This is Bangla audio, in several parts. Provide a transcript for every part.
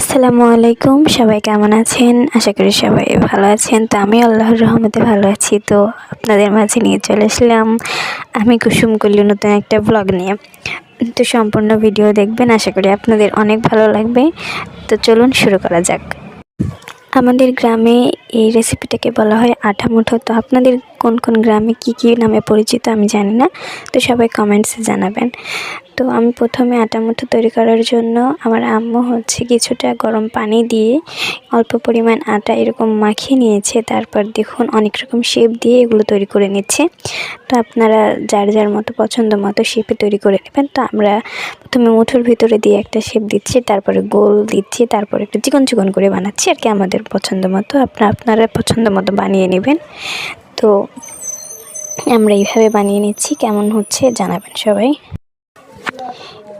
আসসালামু আলাইকুম, সবাই কেমন আছেন? আশা করি সবাই ভালো আছেন। তো আমি আল্লাহর রহমতে ভালো আছি। তো আপনাদের মাঝে নিয়ে চলে আসলাম আমি কুসুম কল্লু নতুন একটা ব্লগ নিয়ে। তো সম্পূর্ণ ভিডিও দেখবেন, আশা করি আপনাদের অনেক ভালো লাগবে। তো চলুন শুরু করা যাক। আমাদের গ্রামে এই রেসিপিটাকে বলা হয় আটা মুঠো। তো আপনাদের কোন কোন গ্রামে কি কি নামে পরিচিত আমি জানি না, তো সবাই কমেন্টসে জানাবেন। তো আমি প্রথমে আটা মুঠো তৈরি করার জন্য আমার আম্মু কিছুটা গরম পানি দিয়ে অল্প পরিমাণ আটা এরকম মাখিয়ে নিয়েছে। তারপর দেখুন অনেক রকম শেপ দিয়ে এগুলো তৈরি করে নিচ্ছে। তো আপনারা যার যার মতো পছন্দ মতো শেপে তৈরি করে নেবেন। তো আমরা প্রথমে মুঠোর ভিতরে দিয়ে একটা শেপ দিচ্ছি, তারপরে গোল দিচ্ছি, তারপরে একটু চিকন চিকন করে বানাচ্ছি আর কি, আমাদের পছন্দ মতো। আপনারা পছন্দ মতো বানিয়ে নেবেন। তো আমরা এইভাবে বানিয়ে নিচ্ছি, কেমন হচ্ছে জানাবেন সবাই।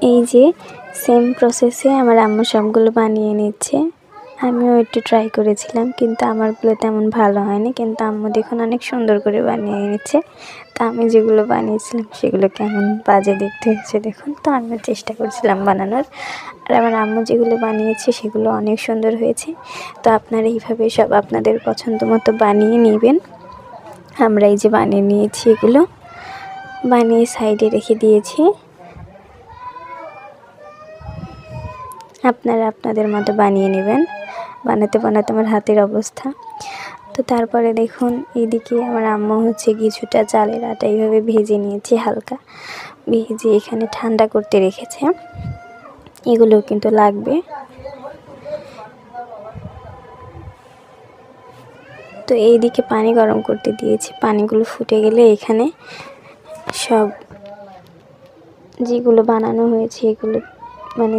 এই যে সেম প্রসেসে আমার আম্মু সবগুলো বানিয়ে নিচ্ছে। আমিও একটু ট্রাই করেছিলাম, কিন্তু আমারগুলো তেমন ভালো হয়নি, কিন্তু আম্মু দেখুন অনেক সুন্দর করে বানিয়ে নিচ্ছে। তা আমি যেগুলো বানিয়েছিলাম সেগুলো কেমন বাজে দেখতে হয়েছে দেখুন। তো আমি চেষ্টা করছিলাম বানানোর, আর আমার আম্মু যেগুলো বানিয়েছে সেগুলো অনেক সুন্দর হয়েছে। তো আপনারা এইভাবে সব আপনাদের পছন্দ মতো বানিয়ে নেবেন। আমরা এই যে বানিয়ে নিয়েছি, এগুলো বানিয়ে সাইডে রেখে দিয়েছি। আপনারা আপনাদের মতো বানিয়ে নেবেন। বানাতে বানাতে আমার হাতের অবস্থা। তো তারপরে দেখুন এইদিকে আমার আম্মু কিছুটা চালের আটা এইভাবে ভেজে নিয়েছে, হালকা ভেজে এখানে ঠান্ডা করতে রেখেছে। এগুলো কিন্তু লাগবে। তো এইদিকে পানি গরম করতে দিয়েছি, পানিগুলো ফুটে গেলে এখানে সব যেগুলো বানানো হয়েছে এগুলো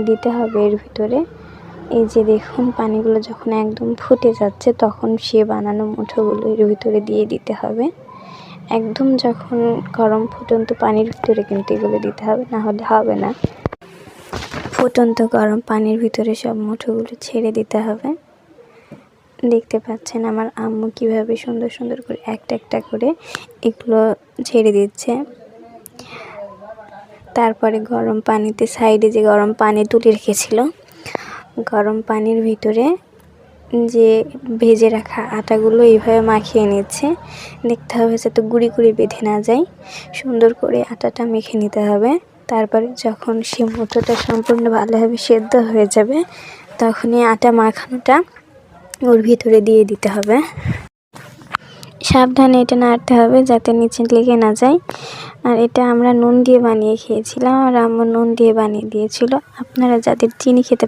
দিতে হবে এর ভিতরে। এই যে দেখুন পানিগুলো যখন একদম ফুটে যাচ্ছে তখন সে বানানো মুঠোগুলো এর ভিতরে দিয়ে দিতে হবে। একদম যখন গরম ফুটন্ত পানির ভিতরে কিন্তু এগুলো দিতে হবে, না হলে হবে না। ফুটন্ত গরম পানির ভিতরে সব মুঠোগুলো ছেড়ে দিতে হবে। দেখতে পাচ্ছেন আমার আম্মু কিভাবে সুন্দর সুন্দর করে একটা একটা করে এগুলো ছেড়ে দিচ্ছে। তারপরে গরম পানিতে সাইডে যে গরম পানি তুলে রেখেছিল, গরম পানির ভিতরে যে ভেজে রাখা আটাগুলো এইভাবে মাখিয়ে নিচ্ছে। দেখতে হবে যাতে গুঁড়ি গুঁড়ি বেঁধে না যায়, সুন্দর করে আটাটা মেখে নিতে হবে। তারপরে যখন সে মুঠোটা সম্পূর্ণ ভালোভাবে সেদ্ধ হয়ে যাবে তখনই আটা মাখানোটা ওর ভিতরে দিয়ে দিতে হবে। সাবধানে এটা নাড়তে হবে যাতে নিচে লেগে না যায়। আর এটা আমরা নুন দিয়ে বানিয়ে খেয়েছিলাম, আর আম্মু নুন দিয়ে বানিয়ে দিয়েছিল। আপনারা যাদের চিনি খেতে